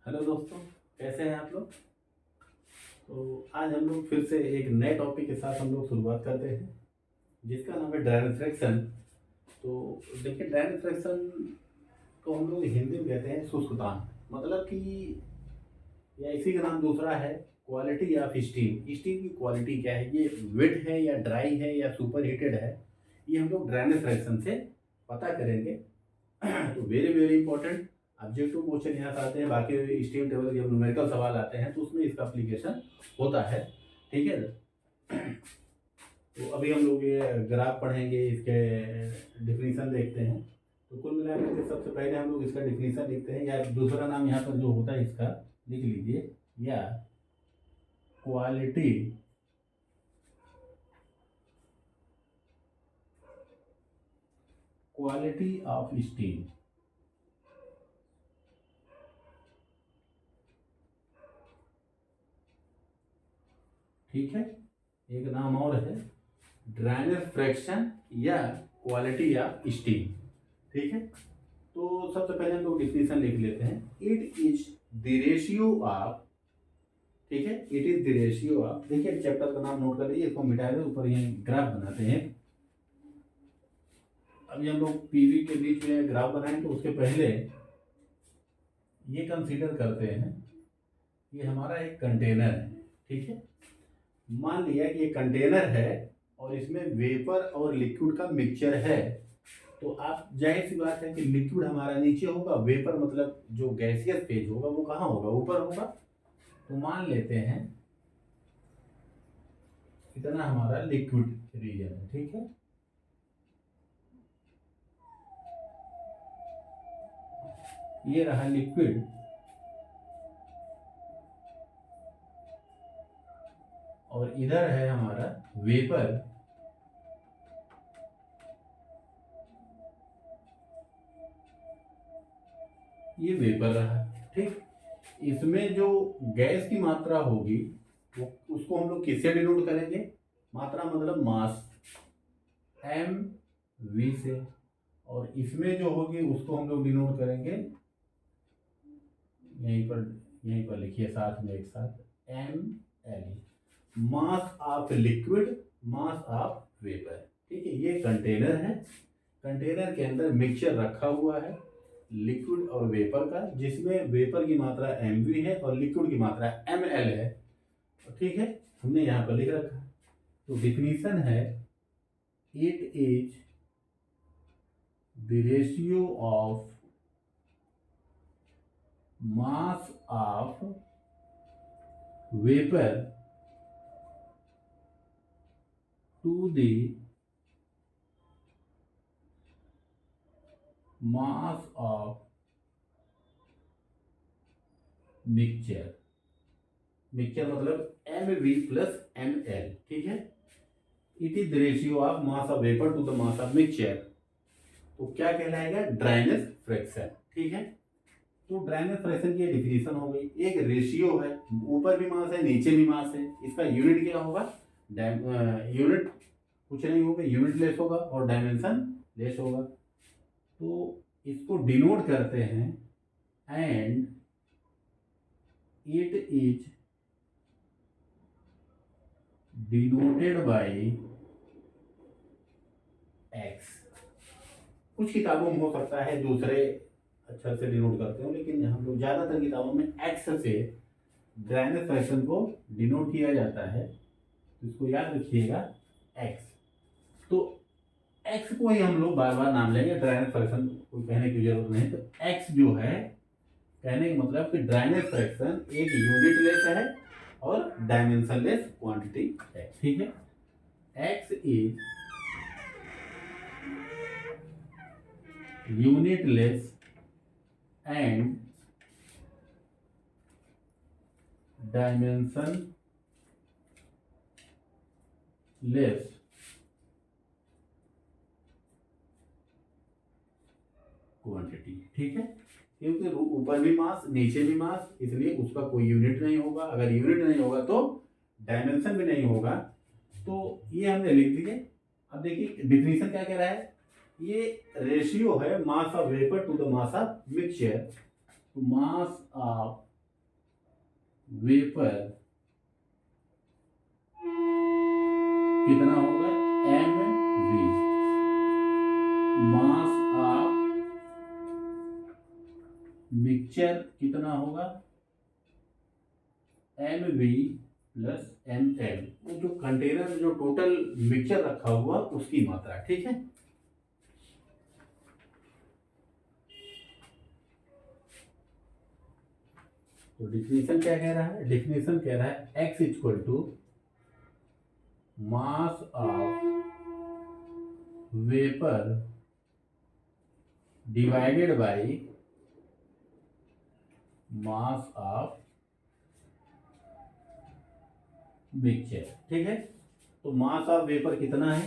Hello दोस्तों, कैसे हैं आप लोग। तो आज हम लोग फिर से एक नए टॉपिक के साथ हम लोग शुरुआत करते हैं, जिसका नाम है ड्राई रिफ्रैक्शन। तो देखिए, ड्राई रिफ्रैक्शन को हम लोग हिंदी में कहते हैं शुष्कतान। मतलब कि या इसी का नाम दूसरा है क्वालिटी ऑफ स्टीम। स्टीम की क्वालिटी क्या है, ये वेट है या ड्राई है या सुपर हीटेड है, ये हम लोग ड्राई रिफ्रैक्शन से पता करेंगे। तो very very important objective question यहाँ से आते हैं। बाकी स्टीम टेबल जब न्यूमेरिकल सवाल आते हैं तो उसमें इसका एप्लीकेशन होता है। ठीक है। तो अभी हम लोग ये ग्राफ पढ़ेंगे, इसके डिफिनीशन देखते हैं। तो कुल मिलाकर के सबसे पहले हम लोग इसका डिफिनीशन लिखते हैं, या दूसरा नाम यहाँ पर जो होता है इसका लिख लीजिए, या क्वालिटी क्वालिटी ऑफ स्टीम। ठीक है। एक नाम और है ड्राइनेस फ्रैक्शन या क्वालिटी ऑफ स्टीम। ठीक है। तो सबसे पहले हम लोग डिफिनेशन लिख लेते हैं। It is the ratio of, ठीक है, it is the ratio of, देखिए चैप्टर का नाम नोट कर लीजिए, इसको मिटा दे, ऊपर ये ग्राफ बनाते हैं। अभी हम लोग पीवी के बीच में ग्राफ बनाएंगे, तो उसके पहले ये कंसीडर करते हैं, ये हमारा एक कंटेनर है। ठीक है। मान लिया कि ये कंटेनर है और इसमें वेपर और लिक्विड का मिक्सचर है। तो आप जाहिर सी बात है कि लिक्विड हमारा नीचे होगा, वेपर मतलब जो गैसियस फेज होगा वो कहाँ होगा, ऊपर होगा। तो मान लेते हैं इतना हमारा लिक्विड रीजन है। ठीक है। ये रहा लिक्विड, और इधर है हमारा वेपर। ये वेपर रहा। ठीक। इसमें जो गैस की मात्रा होगी वो उसको हम लोग किससे डिनोट करेंगे, मात्रा मतलब मास, एम वी से। और इसमें जो होगी उसको हम लोग डिनोट करेंगे, यहीं पर लिखिए साथ में एक साथ, M L, mass of liquid, mass of vapour. ठीक है। ये कंटेनर है, कंटेनर के अंदर मिक्सचर रखा हुआ है लिक्विड और वेपर का, जिसमें वेपर की मात्रा एम है और लिक्विड की मात्रा एम है। ठीक है। हमने यहाँ पर लिख रखा है। तो डिफिनीशन है, it is the ratio of mass of vapour to the mass of mixture. Mixture मतलब M V plus M L. ठीक है। It is the ratio of mass of vapour to the mass of mixture. तो क्या कहलाएगा, dryness fraction. ठीक है। तो dryness fraction की डिफिनीशन हो गई। एक रेशियो है, ऊपर भी मास है नीचे भी मास है, इसका यूनिट क्या होगा, यूनिट कुछ नहीं होगा, यूनिट लेस होगा और डायमेंशन लेस होगा। तो इसको डिनोट करते हैं, and it is denoted by x. कुछ किताबों में हो सकता है दूसरे अक्षर से डिनोट करते हो, लेकिन हम लोग ज्यादातर किताबों में एक्स से ड्राइनेस फ्रैक्शन को डिनोट किया जाता है। तो इसको याद रखिएगा, एक्स। तो एक्स को ही हम लोग बार बार नाम लेंगे, ड्राइनेस फ्रैक्शन कोई कहने की जरूरत नहीं। तो एक्स जो है, कहने का मतलब कि ड्राइनेस फ्रैक्शन एक यूनिट लेस है और डायमेंशन लेस क्वांटिटी है। ठीक है। X is unitless and dimensionless quantity. ठीक है। क्योंकि ऊपर भी मास नीचे भी मास, इसलिए उसका कोई यूनिट नहीं होगा। अगर यूनिट नहीं होगा तो डायमेंशन भी नहीं होगा। तो ये हमने लिख दिए। अब देखिए डिफिनीशन क्या कह रहा है, ये रेशियो है mass of vapour to the mass of mixture. तो मास ऑफ वेपर कितना होगा, M V, mass of mixture कितना होगा, M V plus M L, वो जो कंटेनर जो टोटल मिक्सचर रखा हुआ उसकी मात्रा, ठीक है। तो डिफिनेशन क्या कह रहा है, डिफिनेशन कह रहा है x equal to mass of vapour divided by mass of mixture, ठीक है। तो मास ऑफ वेपर कितना है,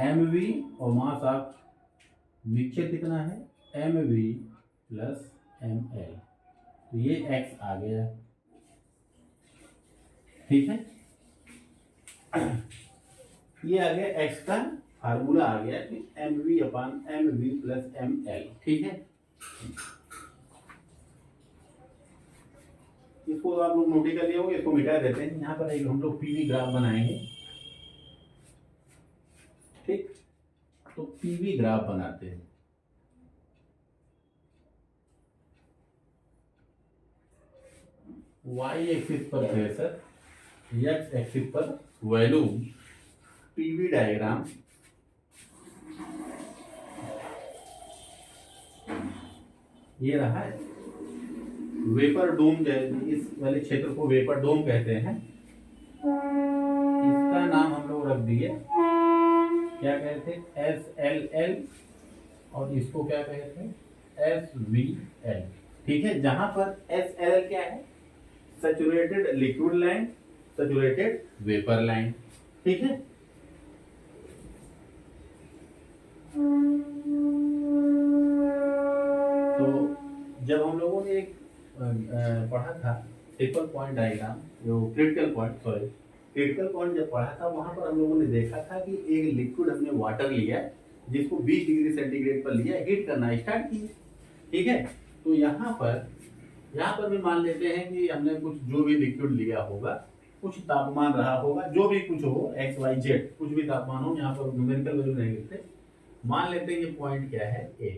एम वी, और मास ऑफ मिक्सचर कितना है, M V plus M L. तो ये x आ गया, ठीक है। ये आ गया x का फार्मूला आ गया कि M V upon M V plus M L, ठीक है। इसको आप लोग नोट कर लिए होंगे, इसको मिटा देते हैं। यहाँ पर एक हम लोग पीवी ग्राफ बनाएंगे, ठीक। तो पीवी ग्राफ बनाते हैं। वाई एक्सिस पर प्रेशर, एक्स एक्सिस पर वॉल्यूम, पीवी डायग्राम ये रहा है। वेपर डोम, इस वाले क्षेत्र को वेपर डोम कहते हैं। इसका नाम हम लोग रख दिए, क्या कहते हैं, एस एल एल, और इसको क्या कहते हैं, एस वी एल, ठीक है। जहां पर एस एल क्या है, saturated liquid line, saturated vapour line, ठीक है। तो जब हम लोगों ने एक पढ़ा था ट्रिपल पॉइंट डायग्राम, जो क्रिटिकल पॉइंट जब पढ़ा था, वहां पर हम लोगों ने देखा था कि एक लिक्विड हमने वाटर लिया, जिसको 20 डिग्री सेंटीग्रेड पर लिया, हीट करना स्टार्ट किया, ठीक है। तो यहाँ पर भी मान लेते हैं कि हमने कुछ जो भी लिक्विड लिया होगा, कुछ तापमान रहा होगा, जो भी कुछ हो, एक्स वाई जेड कुछ भी तापमान हो, यहाँ पर न्यूमेरिकल वैल्यू नहीं लिखते, मान लेते हैं ये पॉइंट क्या है, ए।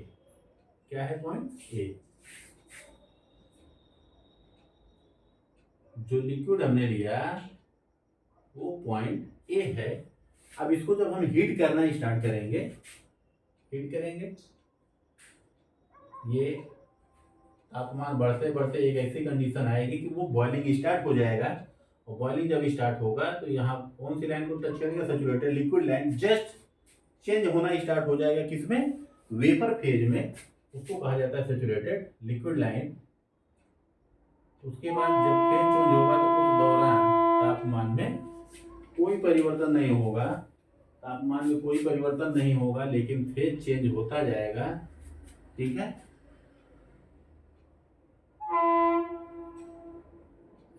क्या है पॉइंट ए, जो लिक्विड हमने लिया वो पॉइंट ए है। अब इसको जब हम हीट करना स्टार्ट करेंगे, ये तापमान बढ़ते बढ़ते एक ऐसी कंडीशन आएगी कि वो बॉइलिंग स्टार्ट हो जाएगा, और बॉइलिंग जब स्टार्ट होगा तो यहाँ कौन सी लाइन को टच करेगा, saturated liquid line, just change होना स्टार्ट हो जाएगा, किसमें, वेपर फेज में, उसको कहा जाता है सैचुरेटेड लिक्विड लाइन। उसके बाद जब फेज चेंज होगा तो उस दौरान तापमान में कोई परिवर्तन नहीं होगा, लेकिन फेज चेंज होता जाएगा, ठीक है।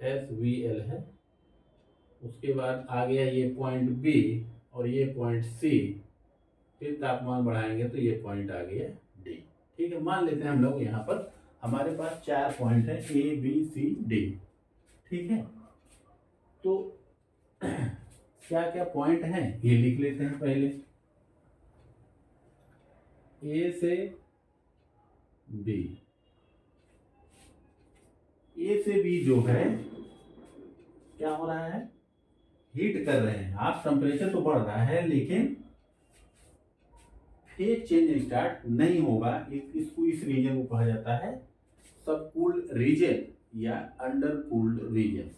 एस वी एल है, उसके बाद आ गया ये पॉइंट बी और ये पॉइंट सी, फिर तापमान बढ़ाएंगे तो ये पॉइंट आ गया डी, ठीक है। मान लेते हैं हम लोग यहाँ पर हमारे पास 4 पॉइंट है, ए बी सी डी, ठीक है। तो क्या क्या पॉइंट हैं ये लिख लेते हैं पहले। ए से बी, ए से बी जो है क्या हो रहा है, हीट कर रहे हैं आप, टेम्परेचर तो बढ़ रहा है लेकिन फेज चेंज स्टार्ट नहीं होगा। इसको, इस रीजन को कहा जाता है सब कूल्ड रीजन या अंडर कूल्ड रीजन,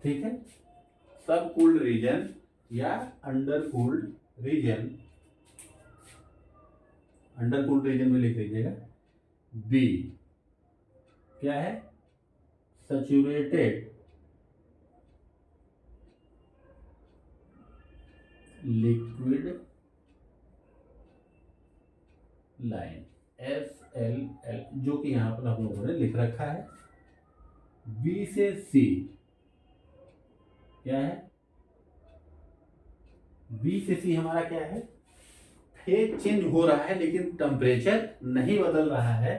ठीक है। सब कूल्ड रीजन या undercooled region, undercooled region में लिख लीजिएगा। बी क्या है, saturated liquid line, S L L, जो कि यहां पर हम लोगों ने लिख रखा है। बी से सी क्या है, बी से सी हमारा क्या है, फेज चेंज हो रहा है लेकिन टेम्परेचर नहीं बदल रहा है,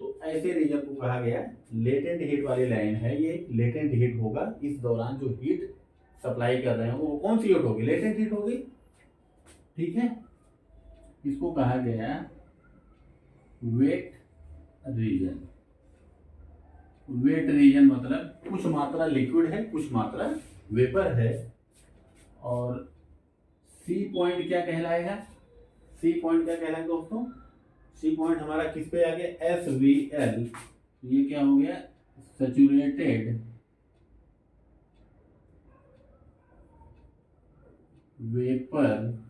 तो ऐसे रीजन को कहा गया लेटेंट हीट वाली लाइन है। ये लेटेंट हीट होगा, इस दौरान जो हीट सप्लाई कर रहे हैं वो कौन सी हीट होगी, लेटेंट हीट होगी। ठीक है, इसको कहा गया वेट रीजन। वेट रीजन मतलब कुछ मात्रा लिक्विड है, कुछ मात्रा वेपर है। और सी पॉइंट क्या कहलाएगा, सी पॉइंट क्या कहलाएगा दोस्तों, सी पॉइंट हमारा किस पे आ गया, एस वी एल। ये क्या हो गया, saturated vapour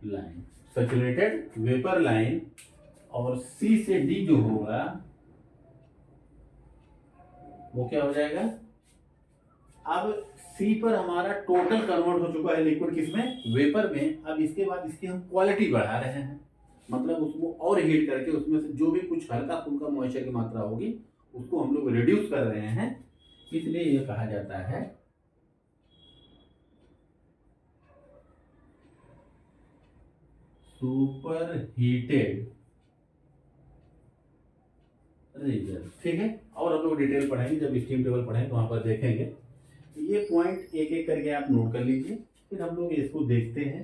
line, saturated vapour line. और सी से डी जो होगा वो क्या हो जाएगा, अब सी पर हमारा टोटल कन्वर्ट हो चुका है लिक्विड किसमें, वेपर में। अब इसके बाद इसकी हम क्वालिटी बढ़ा रहे हैं, मतलब उसको और हीट करके उसमें से जो भी कुछ हल्का फुल्का मॉइस्चर की मात्रा होगी उसको हम लोग रिड्यूस कर रहे हैं। इसलिए यह कहा जाता है सुपर हीटेड रीजन। ठीक है, और हम लोग डिटेल पढ़ेंगे, जब स्टीम टेबल पढ़ेंगे तो वहां पर देखेंगे। ये पॉइंट एक एक करके आप नोट कर लीजिए। फिर हम लोग इसको देखते हैं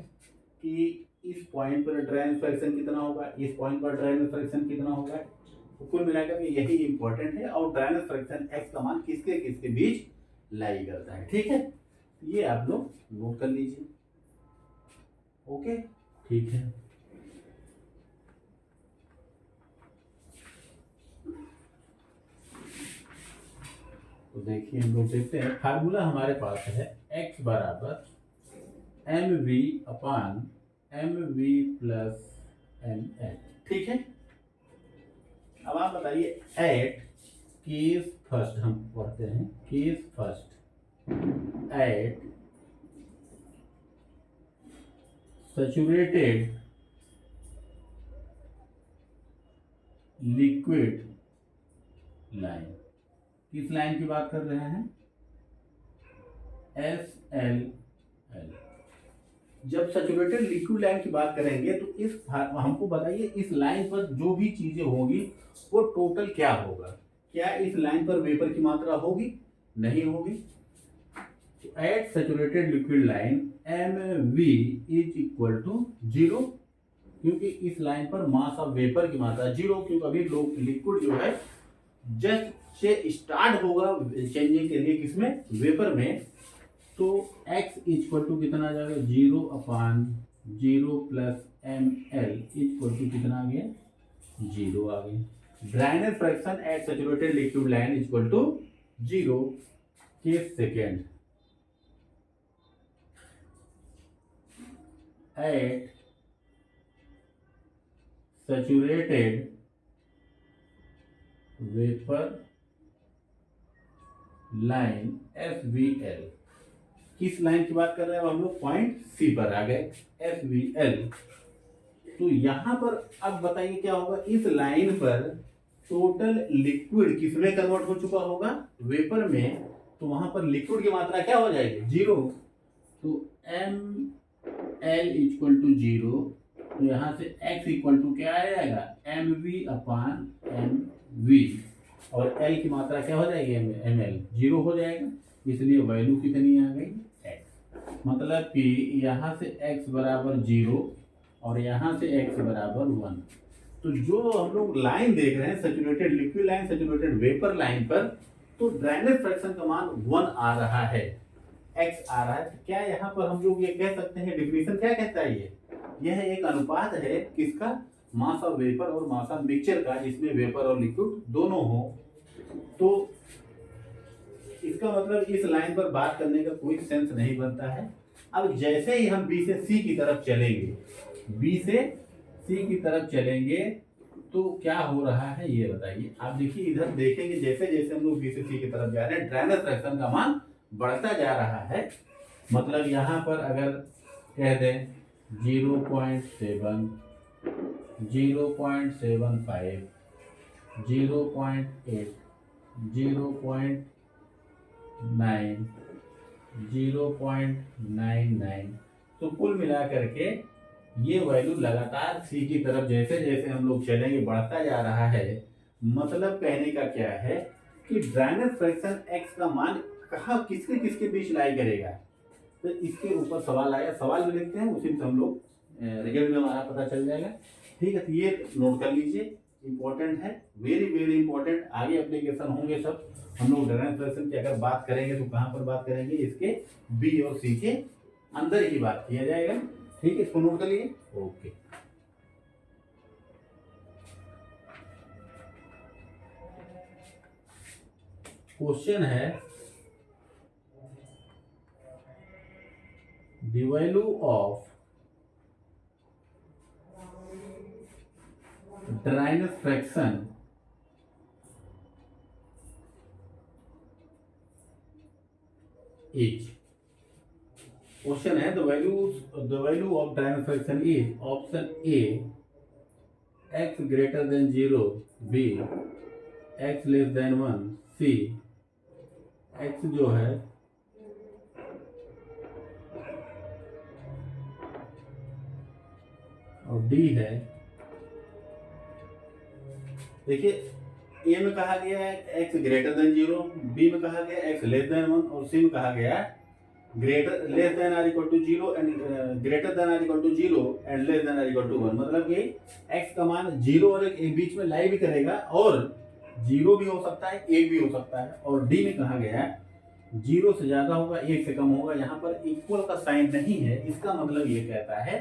कि इस पॉइंट पर ड्राइनेज फ्रैक्शन कितना होगा, इस पॉइंट पर ड्राइनेज फ्रैक्शन कितना होगा। तो कुल मिलाकर के यही इंपॉर्टेंट है, और ड्राइनेज फ्रैक्शन एक्स का मान किसके किसके बीच लाई करता है। ठीक है, ये आप लोग नोट कर लीजिए। ओके, ठीक है। तो देखिए हम लोग देखते हैं, फार्मूला हमारे पास है x बराबर M V upon M V plus M L. ठीक है, अब आप बताइए एट केस फर्स्ट, हम पढ़ते हैं case first, at saturated liquid line. किस लाइन की बात कर रहे हैं, एस एल एल। जब सैचुरेटेड लिक्विड लाइन की बात करेंगे तो इस हमको बताइए इस लाइन पर जो भी चीजें होगी वो टोटल क्या होगा। क्या इस लाइन पर वेपर की मात्रा होगी, नहीं होगी। At saturated liquid line M V is equal to 0, क्योंकि इस लाइन पर मास ऑफ वेपर की मात्रा 0, क्योंकि अभी लिक्विड जो है जस्ट से स्टार्ट होगा चेंजिंग के लिए किसमें, वेपर में। तो x इक्वल टू कितना आ जाएगा, 0 upon 0 plus M L equal to कितना आ गया, 0 आ गया। Dryness fraction at saturated liquid line equal to 0 के second at saturated vapour line S V L. किस लाइन की बात कर रहे हैं हम लोग, पॉइंट सी पर आ गए, एस वी एल। तो यहां पर अब बताइए क्या होगा, इस लाइन पर टोटल लिक्विड किसमें कन्वर्ट हो चुका होगा, वेपर में। तो वहां पर लिक्विड की मात्रा क्या हो जाएगी, 0। तो एम एल इक्वल टू 0, तो यहां से x इक्वल टू क्या आ जाएगा, M V upon M V, और l की मात्रा क्या हो जाएगी, एम एल 0 हो जाएगा। इसलिए वैल्यू कितनी आ गई, x। मतलब कि यहाँ से x बराबर 0 और यहाँ से x बराबर 1। तो जो हम लोग लाइन देख रहे हैं saturated liquid line, saturated vapour line पर, तो ड्राइनेज फ्रैक्शन का मान 1 आ रहा है, x आ रहा है। तो क्या यहाँ पर हम लोग ये कह सकते हैं, डिफिनीशन क्या कहता है, यह एक अनुपात है किसका, मास ऑफ वेपर और मास ऑफ मिक्सचर का, जिसमें वेपर और लिक्विड दोनों हो। तो इसका मतलब इस लाइन पर बात करने का कोई सेंस नहीं बनता है। अब जैसे ही हम बी से सी की तरफ चलेंगे, बी से सी की तरफ चलेंगे तो क्या हो रहा है ये बताइए। आप देखिए इधर देखेंगे, जैसे जैसे हम लोग बी से सी की तरफ जा रहे हैं ड्राइनेज फ्रैक्शन का मान बढ़ता जा रहा है। मतलब यहाँ पर अगर कह दें 0.7, 0.75, 0.8, 0.9, 0.99। तो कुल मिला करके ये वैल्यू लगातार सी की तरफ जैसे जैसे हम लोग चलेंगे बढ़ता जा रहा है। मतलब कहने का क्या है कि ड्राइनेज फ्रैक्शन एक्स का मान कहाँ किसके किसके बीच लाई करेगा, तो इसके ऊपर सवाल आया, सवाल भी लिखते हैं, उसी से हम लोग रिजल्ट में हमारा पता चल जाएगा। ठीक है, तो ये नोट कर लीजिए, इंपॉर्टेंट है, वेरी वेरी इंपॉर्टेंट। आगे एप्लीकेशन होंगे सब। हम लोग ड्राइनेज फ्रैक्शन की अगर बात करेंगे तो कहाँ पर बात करेंगे, इसके बी और सी के अंदर ही बात किया जाएगा। ठीक है, इसको नोट कर लिए। ओके, क्वेश्चन है the value of dryness fraction is, question है the value of dryness fraction is option A x greater than 0, B x less than 1, C x जो है और डी है। देखिए, ए में कहा गया है x ग्रेटर देन 0, बी में कहा गया x लेस देन 1 और सी में कहा गया greater less than or equal to 0 and greater than or equal to 0 and less than or equal to 1। मतलब कि x का मान 0 और 1 बीच में लाई भी करेगा, और 0 भी हो सकता है 1 भी हो सकता है। और डी में कहा गया 0 से ज्यादा होगा 1 से कम होगा। यहाँ पर इक्वल का साइन नहीं है, इसका मतलब ये कहता है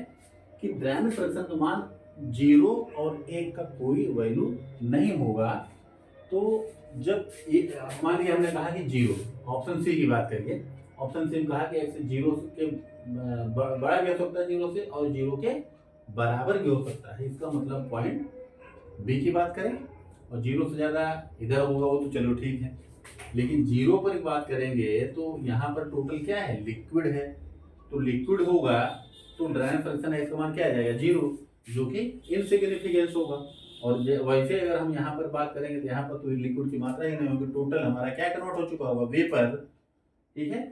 कि ड्राइनेज फ्रैक्शन का मान 0 और 1 का कोई वैल्यू नहीं होगा। तो जब मान लिया हमने कहा कि 0, ऑप्शन सी की बात करिए, ऑप्शन सी में कहा कि x 0 के बड़ा भी हो सकता है 0 से, और 0 के बराबर भी हो सकता है। इसका मतलब पॉइंट बी की बात करें, और 0 से ज़्यादा इधर होगा वो तो चलो ठीक है, लेकिन 0 पर बात करेंगे तो यहाँ पर टोटल क्या है, लिक्विड है। तो लिक्विड होगा तो ड्राइनेज फ्रैक्शन है, इसका मान क्या आ जाएगा 0, जो कि इनसिग्निफिकेंस होगा। और वैसे अगर हम यहाँ पर बात करेंगे तो यहाँ पर तो लिक्विड की मात्रा ही नहीं होगी, टोटल हमारा क्या कन्वर्ट हो चुका होगा, वेपर। ठीक है,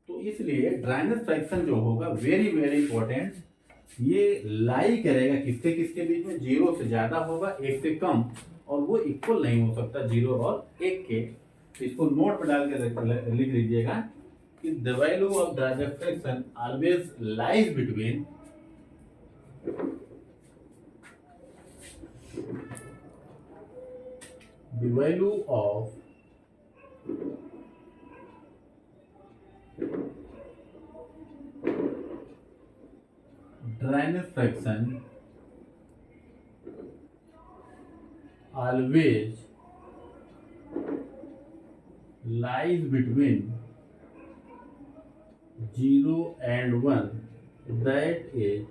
तो इसलिए ड्राइनेज फ्रैक्शन जो होगा वेरी वेरी इंपॉर्टेंट, ये लाई करेगा किसके किसके बीच में, 0 से ज्यादा होगा 1 से कम, और वो इक्वल नहीं हो सकता 0 और 1 के। तो इसको नोट पर डाल के लिख लीजिएगा कि the value of dryness fraction always lies between the value of dryness fraction always lies between 0 and 1, that is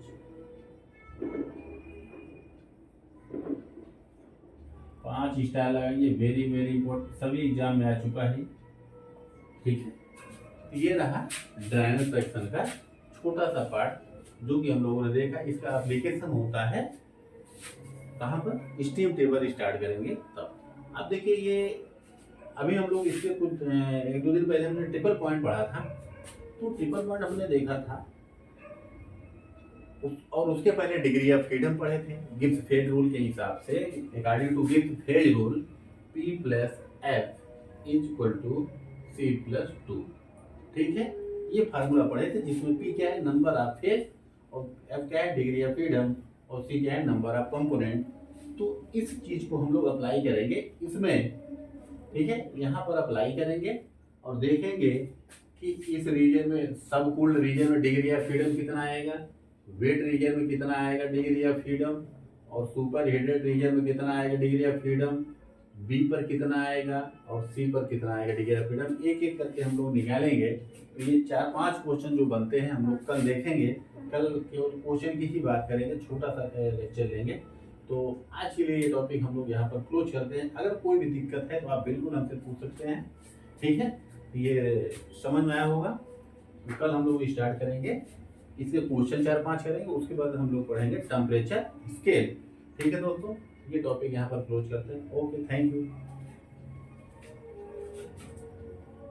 5 star लगाइए, वेरी वेरी इंपॉर्टेंट, सभी एग्जाम में आ चुका है। ठीक है, तो ये रहा ड्राइनेज फ्रैक्शन का छोटा सा पार्ट जो कि हम लोगों ने देखा। इसका एप्लीकेशन होता है कहाँ पर, स्टीम टेबल स्टार्ट करेंगे तब। अब देखिए, ये अभी हम लोग इसके कुछ 1-2 दिन पहले हमने ट्रिपल पॉइंट पढ़ा था। तो ट्रिपल पॉइंट हमने देखा था, और उसके पहले डिग्री ऑफ फ्रीडम पढ़े थे गिब्स फेज रूल के हिसाब से। According to Gibbs phase rule P + F = C + 2। ठीक है, ये फार्मूला पढ़े थे जिसमें P क्या है, नंबर ऑफ फेज, और F क्या है, डिग्री ऑफ फ्रीडम, और C क्या है, नंबर ऑफ कंपोनेंट। तो इस चीज को हम लोग अप्लाई करेंगे इसमें। ठीक है, यहाँ पर अप्लाई करेंगे और देखेंगे कि इस रीजन में, सब कूल्ड रीजन में डिग्री ऑफ फ्रीडम कितना आएगा, वेट रीजन में कितना आएगा डिग्री ऑफ फ्रीडम, और सुपर हीटेड रीजन में कितना आएगा डिग्री ऑफ फ्रीडम, बी पर कितना आएगा और सी पर कितना आएगा डिग्री ऑफ फ्रीडम। एक एक करके हम लोग निकालेंगे। तो ये 4-5 क्वेश्चन जो बनते हैं हम लोग कल देखेंगे। कल केवल क्वेश्चन की ही बात करेंगे, छोटा सा लेक्चर लेंगे। तो आज के लिए ये टॉपिक हम लोग यहाँ पर क्लोज करते हैं। अगर कोई भी दिक्कत है तो आप बिल्कुल हमसे पूछ सकते हैं। ठीक है, ये समझ में आया होगा। तो कल हम लोग स्टार्ट करेंगे, इसके क्वेश्चन 4-5 करेंगे, उसके बाद हम लोग पढ़ेंगे टेम्परेचर स्केल। ठीक है दोस्तों, ये टॉपिक यहाँ पर क्लोज करते हैं। Okay, thank you.